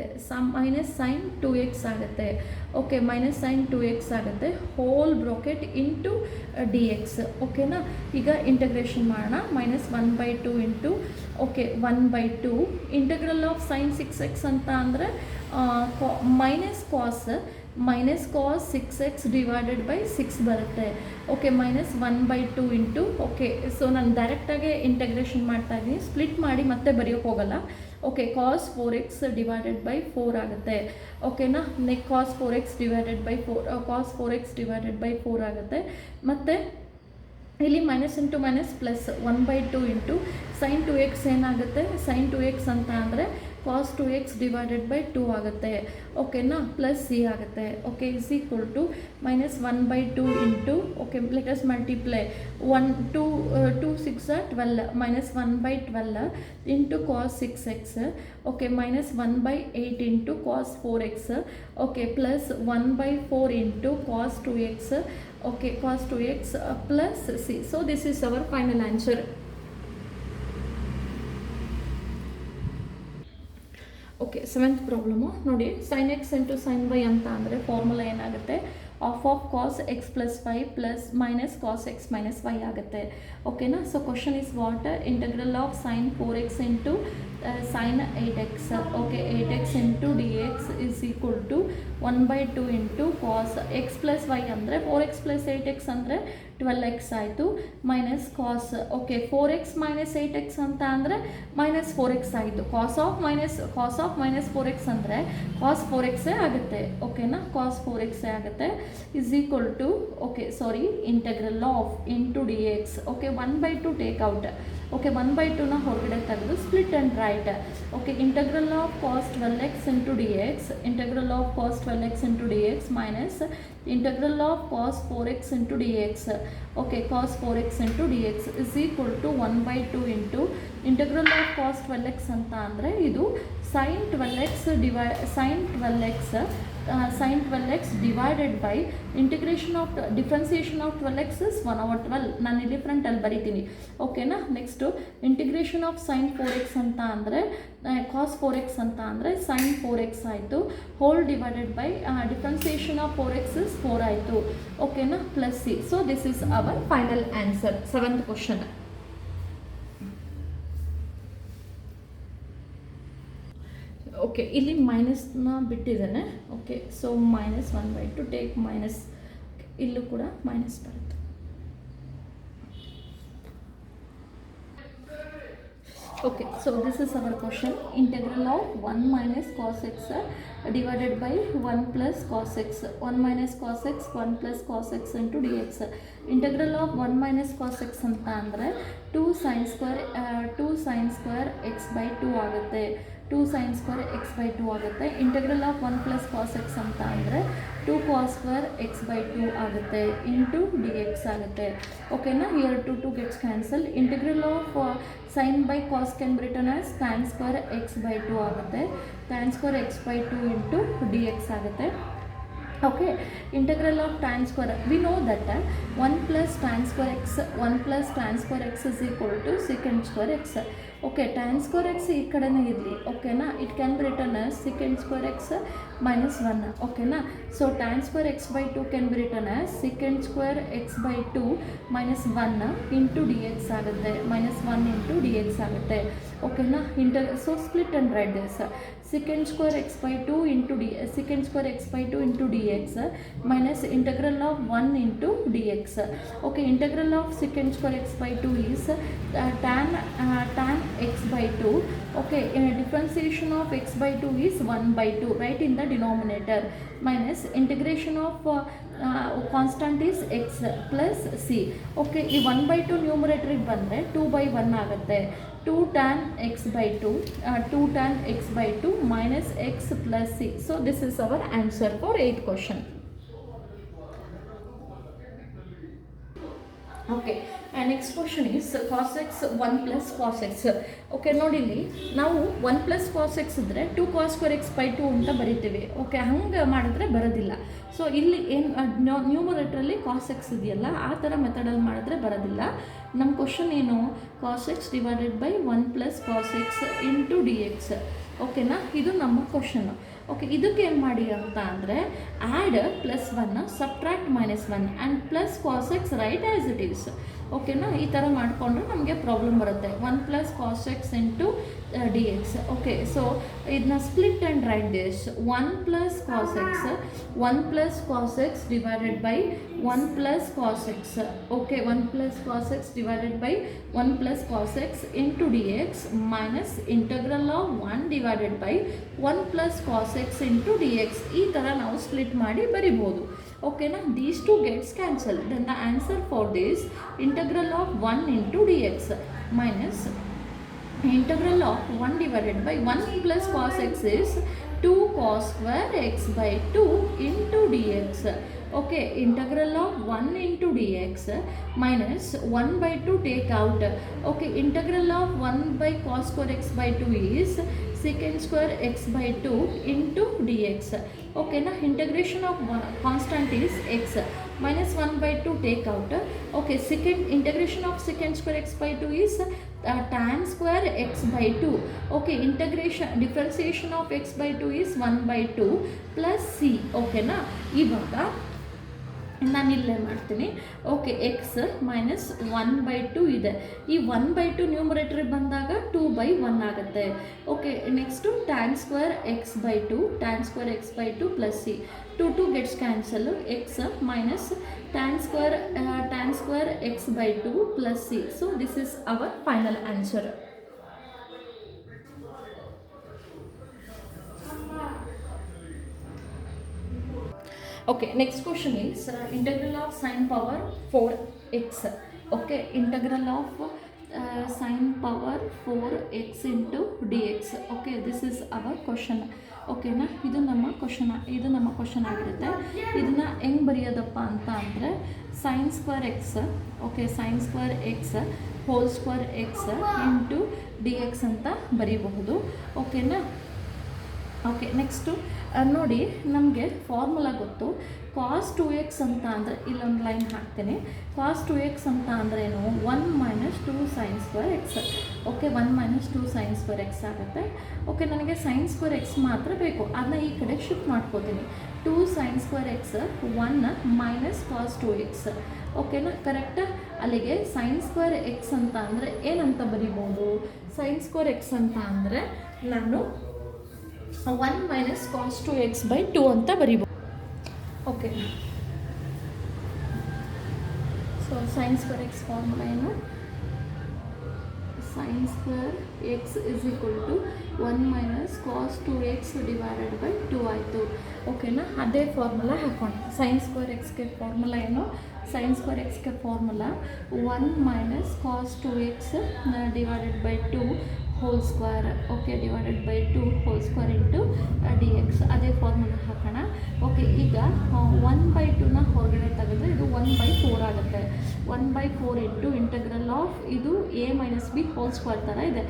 ಮೈನಸ್ sin 2x ಆಗುತ್ತೆ. ಓಕೆ, ಮೈನಸ್ sin 2x ಆಗುತ್ತೆ. Whole bracket into dx. ಓಕೆನಾ, ಈಗ ಇಂಟಗ್ರೇಷನ್ ಮಾಡೋಣ. -1/2 into okay 1/2 integral of sin 6x ಅಂತ ಅಂದರೆ minus cos 6x divided by 6 ಬರುತ್ತೆ. ಓಕೆ, -1/2 ಇಂಟು ಓಕೆ, ಸೊ ನಾನು ಡೈರೆಕ್ಟಾಗಿ ಇಂಟಗ್ರೇಷನ್ ಮಾಡ್ತಾ ಇದ್ದೀನಿ, ಸ್ಪ್ಲಿಟ್ ಮಾಡಿ ಮತ್ತೆ ಬರೆಯೋಕ್ಕೆ ಹೋಗಲ್ಲ. Okay, cos 4x divided by 4 ಆಗುತ್ತೆ. ಓಕೆನಾ, cos 4x ಡಿವೈಡೆಡ್ ಬೈ 4 ಆಗುತ್ತೆ. ಮತ್ತು ಇಲ್ಲಿ minus into minus plus 1/2 into sin 2x ಏನಾಗುತ್ತೆ, sin 2x ಅಂತ ಅಂದರೆ ಕಾಸ್ 2x ಡಿವೈಡೆಡ್ ಬೈ 2 ಆಗುತ್ತೆ ಓಕೆನಾ ಪ್ಲಸ್ ಸಿ ಆಗುತ್ತೆ okay is equal to minus 1/2 into okay let us multiply 2 6 12 minus 1/12 into cos 6x okay minus 1/8 into cos 4x okay plus 1/4 into cos 2x okay cos 2x plus c. So this is our final answer. Okay, seventh problem ನೋಡಿ sin x into sin y ಅಂತ ಅಂದರೆ ಫಾರ್ಮುಲಾ ಏನಾಗುತ್ತೆ half half cos x plus y plus minus cos x minus y ಆಗುತ್ತೆ ಓಕೆನಾ so question is what integral of sin 4x into sin 8x okay 8x into dx is equal to 1/2 into cos x plus y ಅಂದರೆ 4x plus 8x ಅಂದರೆ 12x ಆಯಿತು minus cos okay 4x minus 8x ಅಂತ ಅಂದರೆ ಮೈನಸ್ 4x ಆಯಿತು ಕಾಸ್ ಆಫ್ ಮೈನಸ್ 4x ಅಂದರೆ ಕಾಸ್ 4x ಆಗುತ್ತೆ ಓಕೆನಾ ಕಾಸ್ 4x ಆಗುತ್ತೆ is equal to okay sorry integral of into d x okay 1/2 take out okay 1/2ನ ಹೊರಗಡೆ ತೆಗೆದು split and write okay integral of cos 12x into d x integral of cos 12x into d x minus integral of cos 4x into d x okay cos 4x into d x is equal to 1/2 into integral of cos 12x ಅಂತ ಅಂದರೆ ಇದು sin 12x divided by integration of differentiation of 12x is 1/12 ನಾನು ಇಲ್ಲಿ ಡಿಫ್ರೆಂಟಲ್ಲಿ ಬರೀತೀನಿ ಓಕೆನಾ next integration of sine 4x ಅಂತ ಅಂದರೆ ಕಾಸ್ 4x ಅಂತ ಅಂದರೆ ಸೈನ್ 4x ಆಯಿತು whole divided by differentiation of 4x is 4 ಆಯಿತು ಓಕೆನಾ plus C so this is hour final answer seventh question okay ಇಲ್ಲಿ ಮೈನಸ್ನ ಬಿಟ್ಟಿದ್ದೇನೆ okay so minus 1/2 take minus ಇಲ್ಲೂ ಕೂಡ ಮೈನಸ್ ಬರುತ್ತೆ okay so this is our question integral of 1 minus cos x divided by 1 plus cos x 1 minus cos x 1 plus cos x into dx integral of 1 minus cos x ಅಂತ ಅಂದರೆ 2 sin square x by 2 ಆಗುತ್ತೆ 2 sin square x by 2 ಆಗುತ್ತೆ integral of 1 plus cos x ಅಂತ ಅಂದರೆ 2 cos square x by 2 ಆಗುತ್ತೆ ಇಂಟು ಡಿ ಎಕ್ಸ್ ಆಗುತ್ತೆ ಓಕೆನಾ here 2 gets cancelled integral of sin by cos can be written as tan square x by 2 ಆಗುತ್ತೆ tan square x by 2 into d x ಆಗುತ್ತೆ okay integral of tan square we know that 1 plus tan square x is equal to secant square x okay tan square X ಈ ಕಡೆನೇ ಇರಲಿ ಓಕೆನಾ it can be written as secant square x minus 1 ಓಕೆನಾ so tan square x by 2 can be written as secant square x by 2 minus 1 into d x ಆಗುತ್ತೆ minus 1 ಇಂಟು ಡಿ ಎಕ್ಸ್ ಆಗುತ್ತೆ ಓಕೆನಾ so split and write this secant square x by 2 into secant square x by 2 into dx minus integral of 1 into dx okay integral of secant square x by 2 is tan x by 2 okay differentiation of x by 2 is 1 by 2 right in the denominator minus integration of constant is x plus c okay ಈ 1 by 2 ನ್ಯೂಮರೇಟರಿಗೆ ಬಂದರೆ 2 by 1 ಆಗುತ್ತೆ 2 tan x by 2 2 tan x by 2 minus x plus c so this is our answer for 8th question okay and next question is cos x 1 plus cos x okay ನೋಡಿ ಇಲ್ಲಿ ನಾವು 1 plus cos x ಇದ್ದರೆ 2 cos square x by 2 ಅಂತ ಬರಿತೀವಿ ಓಕೆ ಹಂಗೆ ಮಾಡಿದ್ರೆ ಬರೋದಿಲ್ಲ ಸೊ ಇಲ್ಲಿ ಏನು ನ್ಯೂಮರೇಟ್ರಲ್ಲಿ ಕಾಸ್ ಎಕ್ಸ್ ಇದೆಯಲ್ಲ ಆ ಥರ ಮೆಥಡಲ್ಲಿ ಮಾಡಿದ್ರೆ ಬರೋದಿಲ್ಲ ನಮ್ಮ ಕ್ವಶನ್ ಏನು cos x divided by 1 plus cos x into d x ಓಕೆನಾ ಇದು ನಮ್ಮ ಕ್ವಶನ್ನು ಓಕೆ ಇದಕ್ಕೆ ಏನು ಮಾಡಿ ಅಂತ ಅಂದರೆ add +1 subtract -1 and plus cos x write as it is ಓಕೆನಾ ಈ ಥರ ಮಾಡಿಕೊಂಡ್ರೆ ನಮಗೆ ಪ್ರಾಬ್ಲಮ್ ಬರುತ್ತೆ 1 plus cos x into d x okay so ಇದನ್ನ split and write this 1 plus cos x 1 plus cos x divided by 1 plus cos x okay 1 plus cos x divided by 1 plus cos x into d x minus integral of 1 divided by 1 plus cos x into d x ಈ ಥರ ನಾವು ಸ್ಪ್ಲಿಟ್ ಮಾಡಿ ಬರಿಬೋದು ಓಕೆನಾ these two gets cancel then the answer for this integral of 1 into d x minus integral of 1 divided by 1 plus cos x is 2 cos square x by 2 into dx. Okay, integral of 1 into dx minus 1 by 2 take out. Okay, integral of 1 by cos square x by 2 is secant square x by 2 into dx. Okay, now integration of constant is x minus 1 by 2 take out. Okay, secant integration of secant square x by 2 is tan square x by 2. Okay, integration differentiation of x by 2 is 1 by 2 plus c. Okay na, ಇವಾಗ ನಾನು ಇಲ್ಲೇ ಮಾಡ್ತೀನಿ. ಓಕೆ, ಎಕ್ಸ್ ಮೈನಸ್ 1/2 ಇದೆ. ಈ 1/2 ನ್ಯೂಮರೇಟರ್ ಬಂದಾಗ 2/1 ಆಗುತ್ತೆ. Okay, next tan square X by 2, tan square X by 2 plus C. 2 gets cancel. X minus tan square X by 2 plus C. So this is hour final answer. Okay, next question is integral of sine power 4x. Okay, integral of sine power 4x into dx. Okay, this is our question. ಓಕೆನಾ, ಇದು ನಮ್ಮ ಕ್ವಶನ್ ಆಗಿರುತ್ತೆ. ಇದನ್ನು ಹೆಂಗೆ ಬರೆಯೋದಪ್ಪ ಅಂತ ಅಂದರೆ sign square x, okay, sign square X whole square x into d X ಅಂತ ಬರೀಬಹುದು. ಓಕೆನಾ. ಓಕೆ, ನೆಕ್ಸ್ಟು ನೋಡಿ, ನಮಗೆ ಫಾರ್ಮುಲಾ ಗೊತ್ತು. ಕಾಸ್ 2x ಅಂತ ಅಂದರೆ ಇಲ್ಲೊಂದು ಲೈನ್ ಹಾಕ್ತೇನೆ. ಕಾಸ್ 2x ಅಂತ ಅಂದ್ರೇನು? 1 minus 2 sine square x. Okay, 1 minus 2 sine square x ಆಗುತ್ತೆ. ಓಕೆ, ನನಗೆ ಸೈನ್ ಸ್ಕ್ವೇರ್ ಎಕ್ಸ್ ಮಾತ್ರ ಬೇಕು. ಅದನ್ನ ಈ ಕಡೆ ಶಿಫ್ಟ್ ಮಾಡ್ಕೋತೀನಿ. 2 sine square x 1 minus cos 2x. ಓಕೆನಾ, ಕರೆಕ್ಟಾ? ಅಲ್ಲಿಗೆ ಸೈನ್ ಸ್ಕ್ವೇರ್ ಎಕ್ಸ್ ಅಂತ ಅಂದರೆ ಏನಂತ ಬರಿಬೋದು? ಸೈನ್ ಸ್ಕ್ವೇರ್ ಎಕ್ಸ್ ಅಂತ ಅಂದರೆ ನಾನು 1 ಮೈನಸ್ ಕಾಸ್ 2x ಬೈ 2 ಅಂತ ಬರೀಬೋದು. Okay, so sin square x formula ಏನು? Sin square x is equal to 1 minus cos 2x divided by 2 ಆಯಿತು. ಓಕೆನಾ, ಅದೇ ಫಾರ್ಮುಲಾ ಹಾಕೋಣ. ಸೈನ್ ಸ್ಕ್ವೇರ್ ಎಕ್ಸ್ಗೆ ಫಾರ್ಮುಲಾ ಏನು? ಸೈನ್ ಸ್ಕ್ವೇರ್ ಎಕ್ಸ್ಗೆ formula 1 minus cos 2x divided by 2 whole square. Okay, divided by 2 whole square into d x. ಅದೇ ಫಾರ್ಮುಲಾ ಹಾಕೋಣ. ಓಕೆ, ಈಗ 1/2ನ ಹೊರಗಡೆ ತೆಗೆದ್ರೆ ಇದು 1/4 ಆಗುತ್ತೆ. 1/4 ಇಂಟು ಇಂಟಗ್ರಲ್ ಆಫ್ ಇದು a minus B whole square ಥರ ಇದೆ.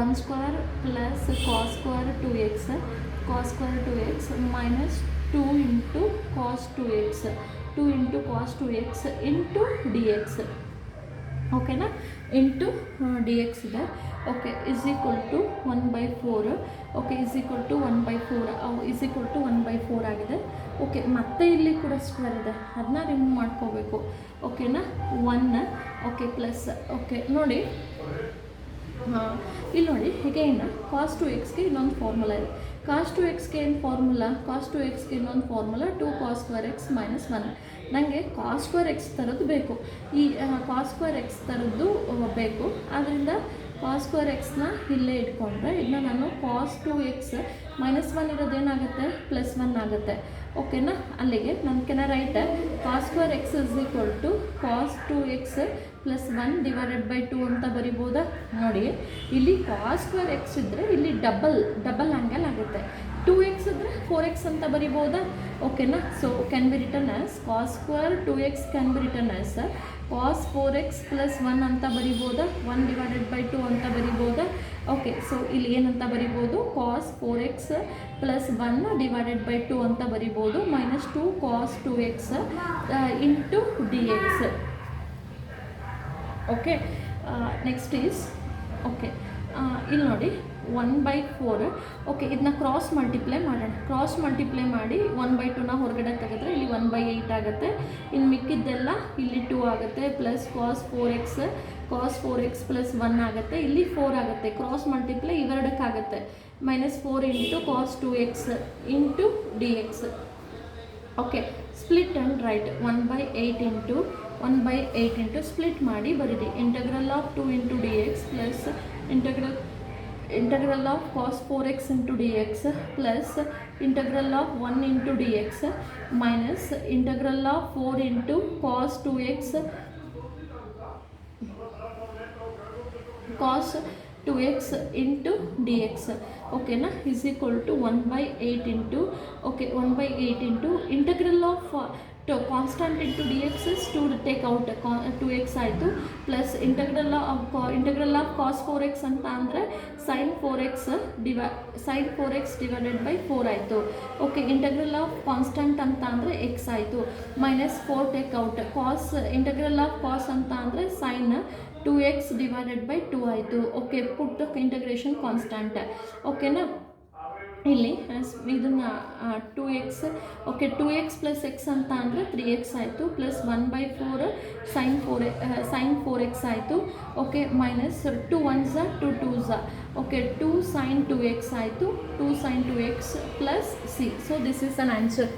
1 square plus cos square 2x, cos square 2x minus 2 into cos 2x, 2 into cos 2x into d x. ಓಕೆನಾ, ಇಂಟು ಡಿ ಎಕ್ಸ್ ಇದೆ. Okay, is equal to 1/4. Okay, is equal to 1/4 is equal to 1/4 ಆಗಿದೆ. ಓಕೆ, ಮತ್ತೆ ಇಲ್ಲಿ ಕೂಡ ಸ್ಕ್ವೇರ್ ಇದೆ, ಅದನ್ನ ರಿಮೂವ್ ಮಾಡ್ಕೋಬೇಕು. ಓಕೆನಾ, 1. Okay, plus. ಓಕೆ, ನೋಡಿ, ಇಲ್ಲಿ ನೋಡಿ, ಹೇಗೇನ ಕಾಸ್ 2xಗೆ ಇನ್ನೊಂದು ಫಾರ್ಮುಲಾ ಇದೆ. ಕಾಸ್ 2xಗೆ ಏನು ಫಾರ್ಮುಲಾ? ಕಾಸ್ 2xಗೆ ಇನ್ನೊಂದು formula 2 cos square x minus 1. ನನಗೆ ಕಾಸ್ ಸ್ಕ್ವೇರ್ ಎಕ್ಸ್ ಥರದ್ದು ಬೇಕು. ಈ ಕಾಸ್ ಸ್ಕ್ವೇರ್ ಎಕ್ಸ್ ಥರದ್ದು ಬೇಕು. ಆದ್ದರಿಂದ ಕಾಸ್ ಸ್ಕ್ವೇರ್ ಎಕ್ಸ್ನ ಇಲ್ಲೇ ಇಟ್ಕೊಂಡ್ರೆ ಇದನ್ನ ನಾನು ಕಾಸ್ 2x ಮೈನಸ್ 1 ಇರೋದೇನಾಗುತ್ತೆ? ಪ್ಲಸ್ 1 ಆಗುತ್ತೆ. ಓಕೆನಾ, ಅಲ್ಲಿಗೆ ನಾನು can write cos square x is equal to cos 2x plus 1 divided by 2 ಅಂತ ಬರಿಬೋದಾ? ನೋಡಿ, ಇಲ್ಲಿ ಕಾಸ್ ಸ್ಕ್ವೇರ್ ಎಕ್ಸ್ ಇದ್ದರೆ ಇಲ್ಲಿ ಡಬಲ್ ಆ್ಯಂಗಲ್ ಆಗುತ್ತೆ. 2x ಇದ್ದರೆ 4x ಅಂತ ಬರಿಬೋದಾ? ಓಕೆನಾ, so can be written as cos square 2x can be written as cos 4x plus 1 ಅಂತ ಬರಿಬೋದಾ? 1 ಡಿವೈಡೆಡ್ ಬೈ 2 ಅಂತ ಬರಿಬೋದಾ? ಓಕೆ, ಸೊ ಇಲ್ಲಿ ಏನಂತ ಬರಿಬೋದು? ಕಾಸ್ 4x ಪ್ಲಸ್ 1 ಡಿವೈಡೆಡ್ ಬೈ 2 ಅಂತ ಬರಿಬೋದು, minus 2 cos 2x into d x. Okay, next is okay, ಇಲ್ಲಿ ನೋಡಿ 1/4. ಓಕೆ, ಇದನ್ನ ಕ್ರಾಸ್ ಮಲ್ಟಿಪ್ಲೈ ಮಾಡೋಣ. ಕ್ರಾಸ್ ಮಲ್ಟಿಪ್ಲೈ ಮಾಡಿ 1/2ನ ಹೊರಗಡೆ ತೆಗೆದ್ರೆ ಇಲ್ಲಿ 1/8 ಆಗುತ್ತೆ. ಇನ್ನು ಮಿಕ್ಕಿದ್ದೆಲ್ಲ ಇಲ್ಲಿ 2 ಆಗುತ್ತೆ. ಪ್ಲಸ್ ಕಾಸ್ 4x ಪ್ಲಸ್ 1 ಆಗುತ್ತೆ. ಇಲ್ಲಿ 4 ಆಗುತ್ತೆ. ಕ್ರಾಸ್ ಮಲ್ಟಿಪ್ಲೈ ಇವೆರಡಕ್ಕಾಗುತ್ತೆ. Minus 4 into cos 2x into d x. Okay, split and write 1/8 into split ಮಾಡಿ ಬರೀರಿ. Integral of 2 into d x plus integral of cos 4x into dx plus integral of 1 into dx minus integral of 4 into cos 2x cos 2x into dx, ಓಕೆನಾ, is equal to 1/8 into, okay, 1/8 into integral of constant into d x is to take out 2x ಆಯಿತು, plus integral of cos 4x ಅಂತ ಅಂದರೆ sin 4x ಡಿವೈಡೆಡ್ ಬೈ 4 ಆಯಿತು. ಓಕೆ, ಇಂಟಗ್ರಲ್ ಆಫ್ ಕಾನ್ಸ್ಟಂಟ್ ಅಂತ ಅಂದರೆ ಎಕ್ಸ್ ಆಯಿತು, minus 4 take out, integral of cos ಅಂತ ಅಂದರೆ ಸೈನ್ 2x ಡಿವೈಡೆಡ್ ಬೈ 2 ಆಯಿತು. Okay, put integration constant. ಓಕೆನಾ, ಇಲ್ಲಿ ಇದನ್ನು 2x, okay, 2x plus x ಅಂತ ಅಂದರೆ 3x ಆಯಿತು, ಪ್ಲಸ್ 1/4 sin 4x ಆಯಿತು. Okay, minus 2 1s 2 2s, okay, 2 sin 2x ಆಯಿತು, 2 sin 2x plus c. So this is an answer.